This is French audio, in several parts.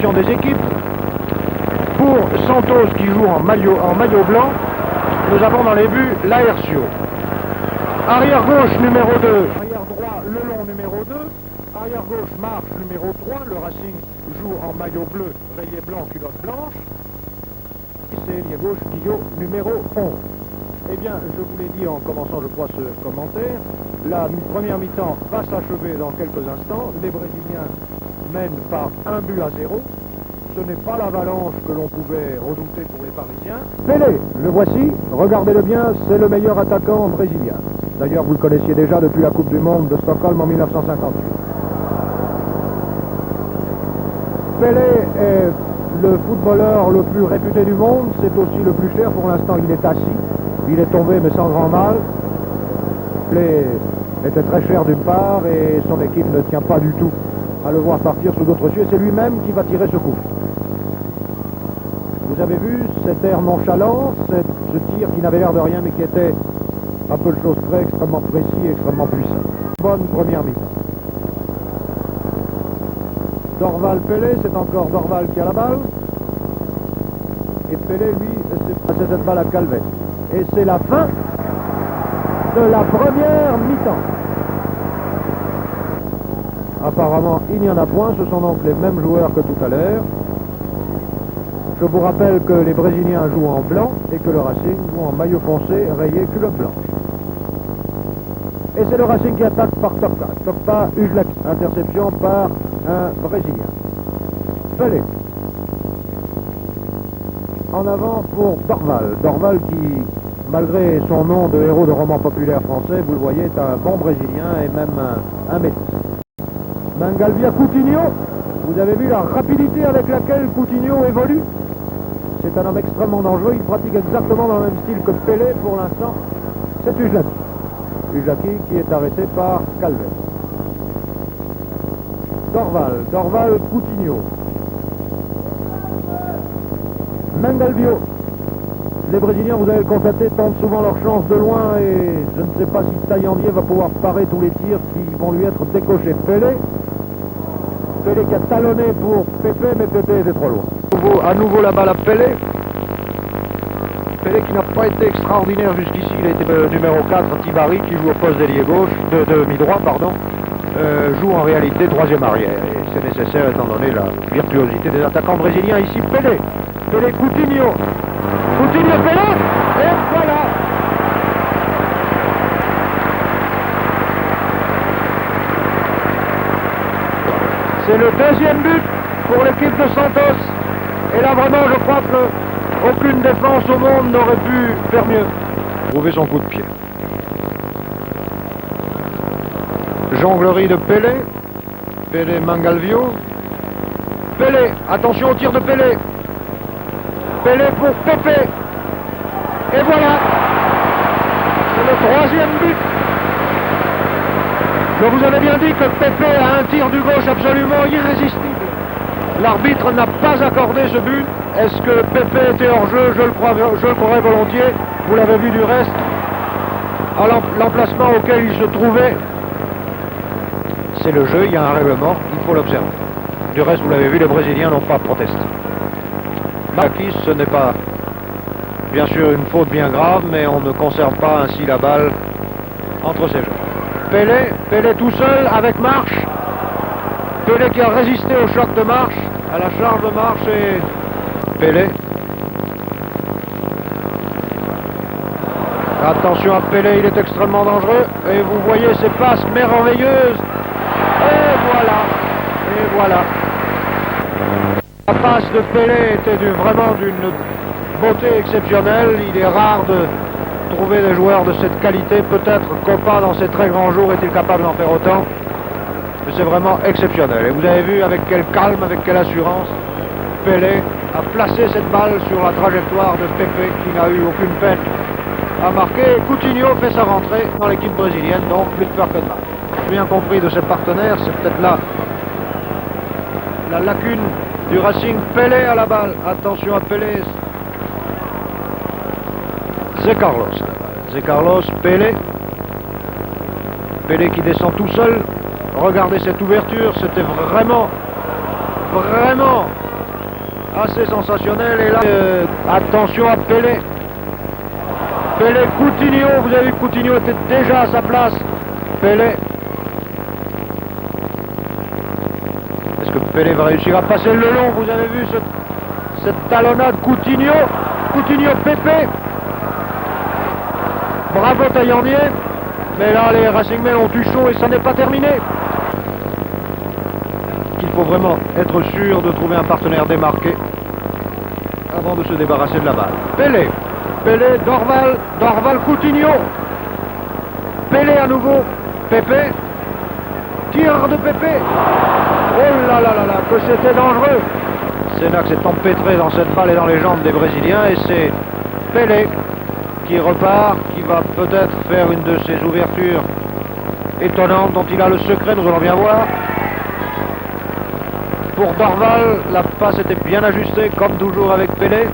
composition des équipes. Pour Santos qui joue en maillot blanc, nous avons dans les buts Laercio. Arrière gauche numéro 2, arrière droit Lelon numéro 2, arrière gauche Marche numéro 3, le Racing joue en maillot bleu, rayé blanc, culotte blanche. C'est ailier gauche Guillot numéro 11. Eh bien, je vous l'ai dit en commençant, je crois, ce commentaire, la première mi-temps va s'achever dans quelques instants. Les Brésiliens mènent par 1-0. Ce n'est pas l'avalanche que l'on pouvait redouter pour les Parisiens. Pelé, le voici, regardez-le bien, c'est le meilleur attaquant brésilien. D'ailleurs, vous le connaissiez déjà depuis la Coupe du Monde de Stockholm en 1958. Pelé est le footballeur le plus réputé du monde, c'est aussi le plus cher. Pour l'instant, il est assis. Il est tombé, mais sans grand mal. Pelé était très cher d'une part, et son équipe ne tient pas du tout à le voir partir sous d'autres cieux. C'est lui-même qui va tirer ce coup. Vous avez vu cet air nonchalant, ce tir qui n'avait l'air de rien, mais qui était, à peu de choses près, extrêmement précis et extrêmement puissant. Bonne première mi-temps. Dorval Pelé, c'est encore Dorval qui a la balle. Et Pelé, lui, c'est passé cette balle à Calvet. Et c'est la fin de la première mi-temps. Apparemment, il n'y en a point, ce sont donc les mêmes joueurs que tout à l'heure. Je vous rappelle que les Brésiliens jouent en blanc et que le Racing joue en maillot foncé rayé culotte blanche. Et c'est le Racing qui attaque par Tokpa. Tokpa, Ujlaki. Interception par un Brésilien. Pelé. En avant pour Dorval. Dorval qui, malgré son nom de héros de roman populaire français, vous le voyez, est un bon Brésilien et même un métis. Mangalvia Coutinho. Vous avez vu la rapidité avec laquelle Coutinho évolue? C'est un homme extrêmement dangereux, il pratique exactement dans le même style que Pelé pour l'instant. C'est Ujlaki. Ujlaki qui est arrêté par Calvet. Dorval, Coutinho. Mangalvio. Les Brésiliens, vous allez le constater, tentent souvent leur chance de loin et je ne sais pas si Taillandier va pouvoir parer tous les tirs qui vont lui être décochés. Pelé qui a talonné pour Pépé, mais Pépé était trop loin. À nouveau la balle à Pelé. Pelé qui n'a pas été extraordinaire jusqu'ici, il a été numéro 4, Tibari, qui joue au poste d'ailier gauche, de mi-droit, pardon, joue en réalité troisième arrière. Et c'est nécessaire étant donné la virtuosité des attaquants brésiliens. Ici Pelé, Coutinho, Pelé, et voilà. C'est le deuxième but pour l'équipe de Santos. Et là vraiment je crois qu'aucune défense au monde n'aurait pu faire mieux. Trouver son coup de pied. Jonglerie de Pelé. Pelé Mangalvio. Pelé, attention au tir de Pelé. Pelé pour Pépé. Et voilà. C'est le troisième but. Je vous avais bien dit que Pépé a un tir du gauche absolument irrésistible. L'arbitre n'a pas accordé ce but. Est-ce que Pépé était hors jeu? Je le croirais volontiers. Vous l'avez vu du reste. À l'emplacement auquel il se trouvait, c'est le jeu, il y a un règlement, il faut l'observer. Du reste, vous l'avez vu, les Brésiliens n'ont pas protesté. Marquis, ce n'est pas bien sûr une faute bien grave, mais on ne conserve pas ainsi la balle entre ses jambes. Pelé tout seul avec Marche. Pelé qui a résisté au choc de Marche, à la charge de Marche, et Pelé. Attention à Pelé, il est extrêmement dangereux. Et vous voyez ces passes merveilleuses. Et voilà. La passe de Pelé était vraiment d'une beauté exceptionnelle. Il est rare de trouver des joueurs de cette qualité. Peut-être Copa, dans ses très grands jours, est-il capable d'en faire autant. Mais c'est vraiment exceptionnel. Et vous avez vu avec quel calme, avec quelle assurance Pelé a placé cette balle sur la trajectoire de Pépé, qui n'a eu aucune peine à marquer. Coutinho fait sa rentrée dans l'équipe brésilienne, donc plus de peur que de mal. Bien compris de ses partenaires, c'est peut-être là la lacune du Racing. Pelé à la balle, attention à Pelé. Zé Carlos, Pelé qui descend tout seul. Regardez cette ouverture, c'était vraiment assez sensationnel. Et là, attention à Pelé. Pelé, Coutinho, vous avez vu, Coutinho était déjà à sa place. Pelé. Est-ce que Pelé va réussir à passer le long? Vous avez vu cette talonnade Coutinho. Coutinho, Pépé. Bravo Taillandier. Mais là, les Racingmen ont eu chaud et ça n'est pas terminé. Il faut vraiment être sûr de trouver un partenaire démarqué avant de se débarrasser de la balle. Pelé. Pelé, Dorval. Dorval, Coutinho. Pelé à nouveau. Pépé. Tir de Pépé. Oh là là là là, que c'était dangereux. Sénac s'est empêtré dans cette balle et dans les jambes des Brésiliens et c'est Pelé qui repart, qui va peut-être faire une de ces ouvertures étonnantes dont il a le secret, nous allons bien voir. Pour Dorval, la passe était bien ajustée, comme toujours avec Pelé.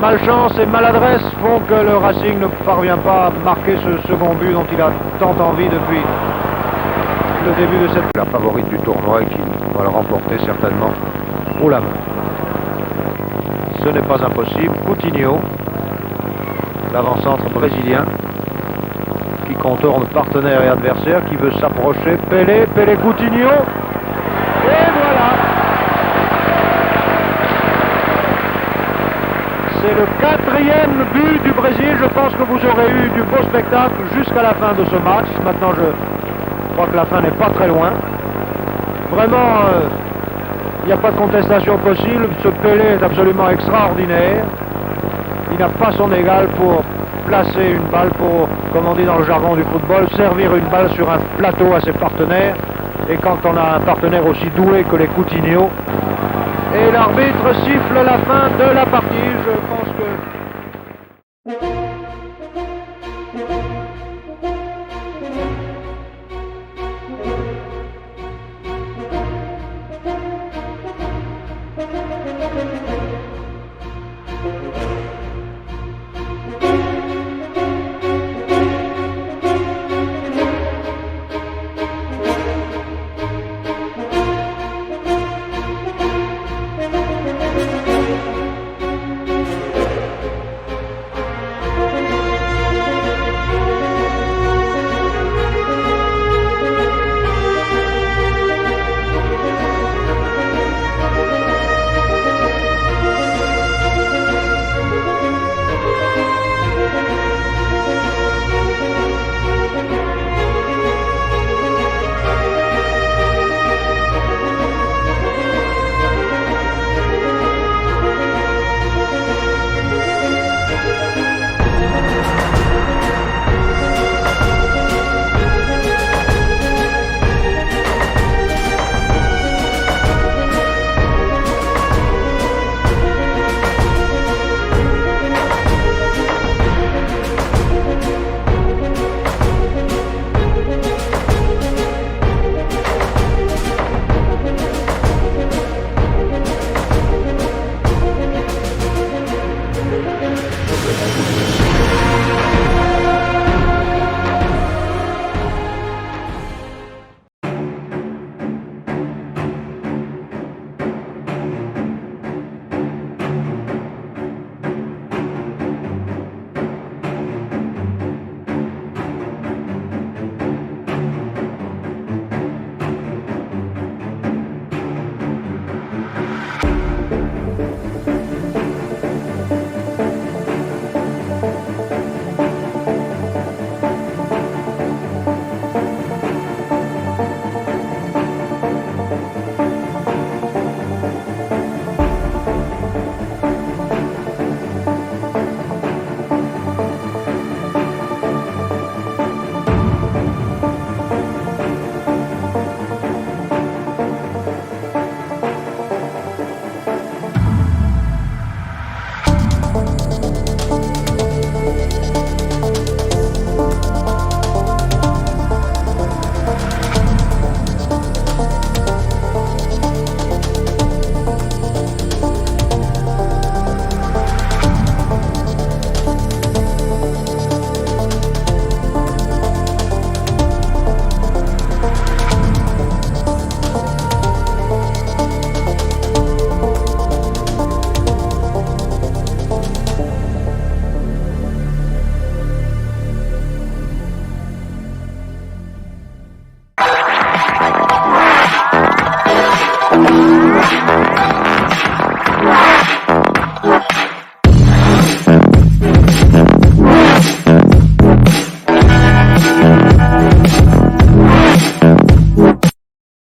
Malchance et maladresse font que le Racing ne parvient pas à marquer ce second but dont il a tant envie depuis le début de cette... La favorite du tournoi et qui va le remporter certainement haut la main. Ce n'est pas impossible. Coutinho, l'avant-centre brésilien, qui contourne partenaire et adversaire, qui veut s'approcher. Pelé, Pelé, Coutinho. Et voilà. C'est le 4e but du Brésil. Je pense que vous aurez eu du beau spectacle jusqu'à la fin de ce match. Maintenant, je crois que la fin n'est pas très loin. Vraiment, il n'y a pas de contestation possible. Ce Pelé est absolument extraordinaire. Il n'a pas son égal pour placer une balle, pour, comme on dit dans le jargon du football, servir une balle sur un plateau à ses partenaires. Et quand on a un partenaire aussi doué que les Coutinho. Et l'arbitre siffle la fin de la partie. Je pense que...